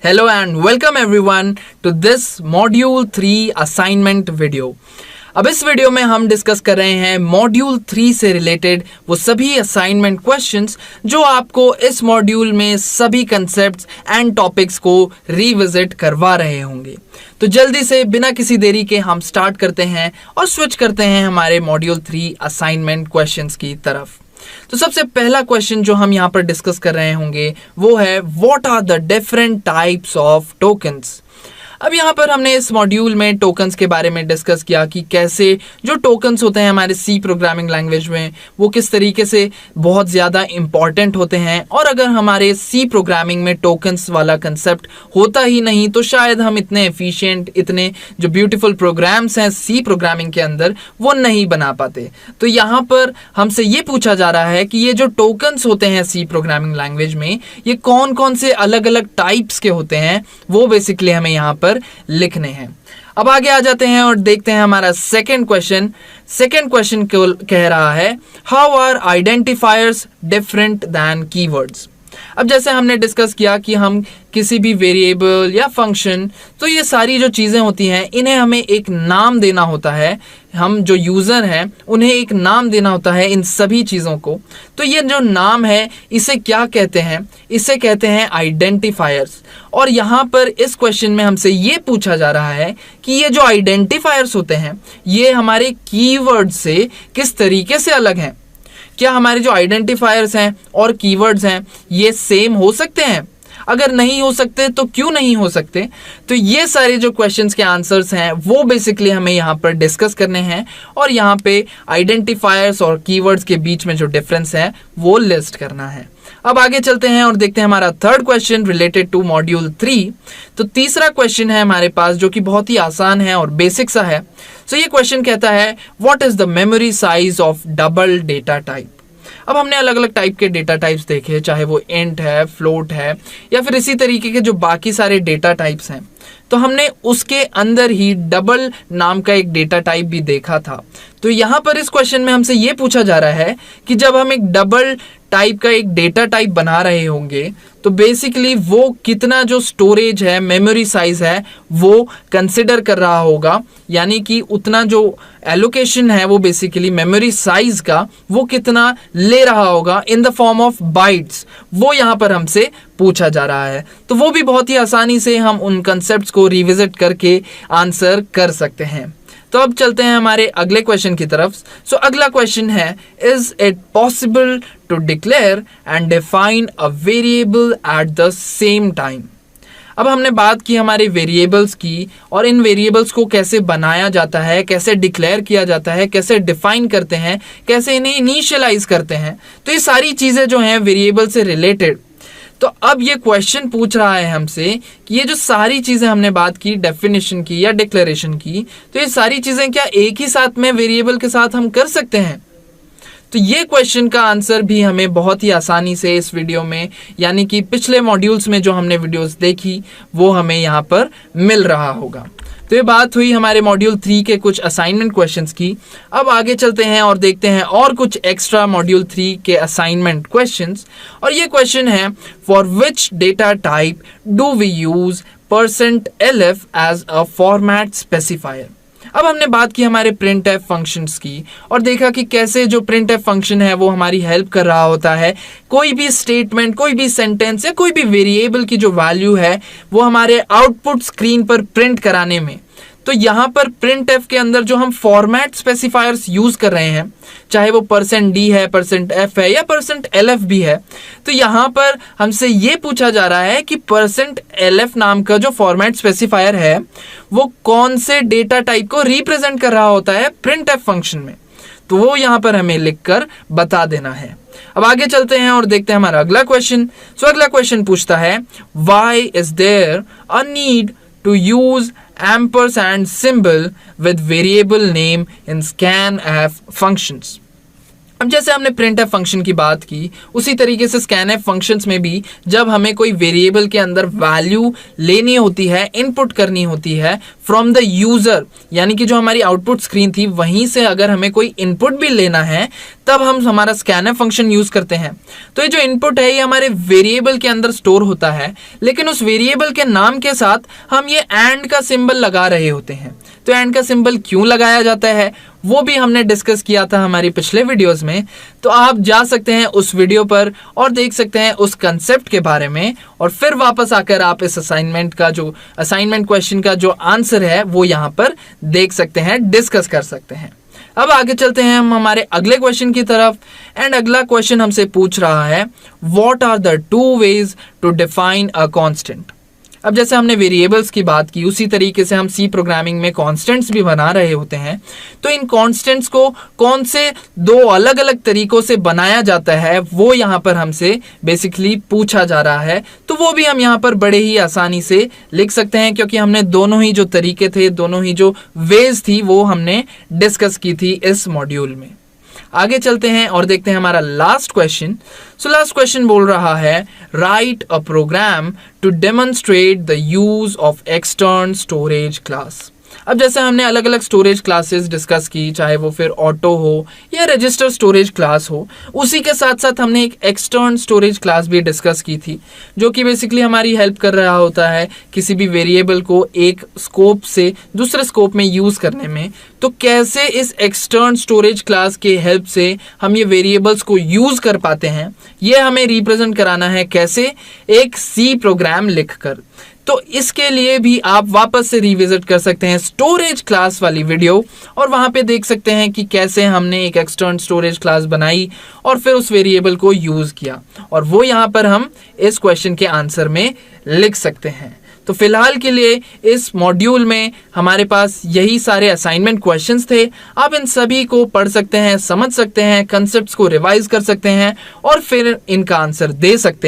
Hello and welcome everyone to this Module 3 assignment video। अब इस video में हम डिस्कस कर रहे हैं मॉड्यूल 3 से रिलेटेड वो सभी असाइनमेंट क्वेश्चंस जो आपको इस मॉड्यूल में सभी कंसेप्ट्स एंड टॉपिक्स को रिविजिट करवा रहे होंगे। तो जल्दी से बिना किसी देरी के हम स्टार्ट करते हैं और स्विच करते हैं हमारे मॉड्यूल 3 असाइनमेंट क्वेश्चंस की तरफ। तो सबसे पहला क्वेश्चन जो हम यहाँ पर डिस्कस कर रहे होंगे वो है what are the different types of tokens. अब यहाँ पर हमने इस मॉड्यूल में टोकन्स के बारे में डिस्कस किया कि कैसे जो टोकन्स होते हैं हमारे सी प्रोग्रामिंग लैंग्वेज में वो किस तरीके से बहुत ज़्यादा इम्पॉर्टेंट होते हैं, और अगर हमारे सी प्रोग्रामिंग में टोकन्स वाला कंसेप्ट होता ही नहीं तो शायद हम इतने एफिशिएंट, इतने जो ब्यूटीफुल प्रोग्राम्स हैं सी प्रोग्रामिंग के अंदर वो नहीं बना पाते। तो यहाँ पर हमसे ये पूछा जा रहा है कि ये जो टोकन्स होते हैं सी प्रोग्रामिंग लैंग्वेज में ये कौन कौन से अलग अलग टाइप्स के होते हैं वो बेसिकली हमें यहाँ पर लिखने हैं। अब आगे आ जाते हैं और देखते हैं हमारा सेकंड क्वेश्चन कह रहा है how are identifiers different than keywords. अब जैसे हमने डिस्कस किया कि हम किसी भी वेरिएबल या फंक्शन, तो ये सारी जो चीज़ें होती हैं इन्हें हमें एक नाम देना होता है। हम जो यूज़र हैं उन्हें एक नाम देना होता है इन सभी चीज़ों को। तो ये जो नाम है इसे क्या कहते हैं? इसे कहते हैं आइडेंटिफायर्स। और यहाँ पर इस क्वेश्चन में हमसे ये पूछा जा रहा है कि ये जो आइडेंटिफायर्स होते हैं ये हमारे कीवर्ड से किस तरीके से अलग हैं। क्या हमारे जो आइडेंटिफायर्स हैं और कीवर्ड्स हैं ये सेम हो सकते हैं? अगर नहीं हो सकते तो क्यों नहीं हो सकते? तो ये सारे जो क्वेश्चंस के आंसर्स हैं वो बेसिकली हमें यहाँ पर डिस्कस करने हैं, और यहाँ पे आइडेंटिफायर्स और कीवर्ड्स के बीच में जो डिफरेंस है वो लिस्ट करना है। अब आगे चलते हैं और देखते हैं हमारा third question related to module 3। तो तीसरा क्वेश्चन है हमारे पास जो कि बहुत ही आसान है और बेसिक सा है। सो ये क्वेश्चन कहता है what is the memory size of double data type. अब हमने अलग अलग टाइप के डेटा टाइप्स देखे, चाहे वो इंट है, फ्लोट है, या फिर इसी तरीके के जो बाकी सारे डेटा टाइप्स हैं। तो हमने उसके अंदर ही डबल नाम का एक डेटा टाइप भी देखा था। तो यहाँ पर इस क्वेश्चन में हमसे ये पूछा जा रहा है कि जब हम एक डबल टाइप का एक डेटा टाइप बना रहे होंगे तो बेसिकली वो कितना जो स्टोरेज है, मेमोरी साइज है वो कंसिडर कर रहा होगा, यानी कि उतना जो एलोकेशन है वो बेसिकली मेमोरी साइज का वो कितना ले रहा होगा in the form of bytes, वो यहाँ पर हमसे पूछा जा रहा है। तो वो भी बहुत ही आसानी से हम उन कंसेप्ट्स को रिविजिट करके आंसर कर सकते हैं। तो अब चलते हैं हमारे अगले क्वेश्चन की तरफ। सो अगला क्वेश्चन है is it possible to declare and define a variable at the same time. अब हमने बात की हमारे वेरिएबल्स की, और इन वेरिएबल्स को कैसे बनाया जाता है, कैसे डिक्लेयर किया जाता है, कैसे डिफाइन करते हैं, कैसे इन्हें इनिशियलाइज करते हैं। तो ये सारी चीज़ें जो हैं वेरिएबल से रिलेटेड। तो अब ये क्वेश्चन पूछ रहा है हमसे कि ये जो सारी चीज़ें हमने बात की, डेफिनेशन की या डिक्लेरेशन की, तो ये सारी चीज़ें क्या एक ही साथ में वेरिएबल के साथ हम कर सकते हैं? तो ये क्वेश्चन का आंसर भी हमें बहुत ही आसानी से इस वीडियो में, यानी कि पिछले मॉड्यूल्स में जो हमने वीडियोस देखी वो हमें यहाँ पर मिल रहा होगा। तो ये बात हुई हमारे मॉड्यूल 3 के कुछ असाइनमेंट क्वेश्चंस की। अब आगे चलते हैं और देखते हैं और कुछ एक्स्ट्रा मॉड्यूल 3 के असाइनमेंट क्वेश्चंस। और ये क्वेश्चन है for which data type do we use %lf as a format specifier. अब हमने बात की हमारे printf फंक्शंस की और देखा कि कैसे जो printf फंक्शन है वो हमारी हेल्प कर रहा होता है कोई भी स्टेटमेंट, कोई भी सेंटेंस या कोई भी वेरिएबल की जो वैल्यू है वो हमारे आउटपुट स्क्रीन पर प्रिंट कराने में। तो यहाँ पर printf के अंदर जो हम फॉर्मेट स्पेसिफायर्स यूज कर रहे हैं, चाहे वो %d है, %f है या %lf भी है, तो यहाँ पर हमसे ये पूछा जा रहा है कि %lf नाम का जो फॉर्मेट स्पेसिफायर है वो कौन से डेटा टाइप को रिप्रेजेंट कर रहा होता है printf फंक्शन में। तो वो यहाँ पर हमें लिखकर बता देना है। अब आगे चलते हैं और देखते हैं हमारा अगला क्वेश्चन। सो अगला क्वेश्चन पूछता है why is there a need to use ampersand symbol with variable name in scanf functions। अब जैसे हमने printf फंक्शन की बात की उसी तरीके से scanf फंक्शंस में भी जब हमें कोई वेरिएबल के अंदर वैल्यू लेनी होती है, इनपुट करनी होती है फ्रॉम द यूजर, यानी कि जो हमारी आउटपुट स्क्रीन थी वहीं से अगर हमें कोई इनपुट भी लेना है तब हम हमारा स्कैनफ फंक्शन यूज करते हैं। तो ये जो इनपुट है ये हमारे वेरिएबल के अंदर स्टोर होता है, लेकिन उस वेरिएबल के नाम के साथ हम ये एंड का सिंबल लगा रहे होते हैं। तो एंड का सिंबल क्यों लगाया जाता है वो भी हमने डिस्कस किया था हमारी पिछले वीडियोस में। तो आप जा सकते हैं उस वीडियो पर और देख सकते हैं उस कंसेप्ट के बारे में, और फिर वापस आकर आप इस असाइनमेंट क्वेश्चन का जो आंसर है वो यहाँ पर देख सकते हैं, डिस्कस कर सकते हैं। अब आगे चलते हैं हम हमारे अगले क्वेश्चन की तरफ। एंड अगला क्वेश्चन हमसे पूछ रहा है, what are the 2 ways to define a constant. अब जैसे हमने वेरिएबल्स की बात की, उसी तरीके से हम सी प्रोग्रामिंग में कांस्टेंट्स भी बना रहे होते हैं। तो इन कांस्टेंट्स को कौन से 2 अलग अलग तरीकों से बनाया जाता है वो यहाँ पर हमसे बेसिकली पूछा जा रहा है। तो वो भी हम यहाँ पर बड़े ही आसानी से लिख सकते हैं, क्योंकि हमने दोनों ही जो तरीके थे, दोनों ही जो वेज थी वो हमने डिस्कस की थी इस मॉड्यूल में। आगे चलते हैं और देखते हैं हमारा last question. So last question बोल रहा है, write a program to demonstrate the use of external storage class. अब जैसे हमने अलग अलग स्टोरेज क्लासेस डिस्कस की, चाहे वो फिर ऑटो हो या रजिस्टर स्टोरेज क्लास हो, उसी के साथ साथ हमने एक एक्सटर्नल स्टोरेज क्लास भी डिस्कस की थी, जो कि बेसिकली हमारी हेल्प कर रहा होता है किसी भी वेरिएबल को एक स्कोप से दूसरे स्कोप में यूज करने में। तो कैसे इस एक्सटर्नल स्टोरेज क्लास के हेल्प से हम ये वेरिएबल्स को यूज कर पाते हैं, ये हमें रिप्रेजेंट कराना है कैसे, एक सी प्रोग्राम लिखकर। तो इसके लिए भी आप वापस से रिविजिट कर सकते हैं स्टोरेज क्लास वाली वीडियो, और वहां पे देख सकते हैं कि कैसे हमने एक एक्सटर्नल स्टोरेज क्लास बनाई और फिर उस वेरिएबल को यूज किया, और वो यहाँ पर हम इस क्वेश्चन के आंसर में लिख सकते हैं। तो फिलहाल के लिए इस मॉड्यूल में हमारे पास यही सारे असाइनमेंट क्वेश्चंस थे। आप इन सभी को पढ़ सकते हैं, समझ सकते हैं, कंसेप्ट्स को रिवाइज कर सकते हैं और फिर इनका आंसर दे सकते हैं।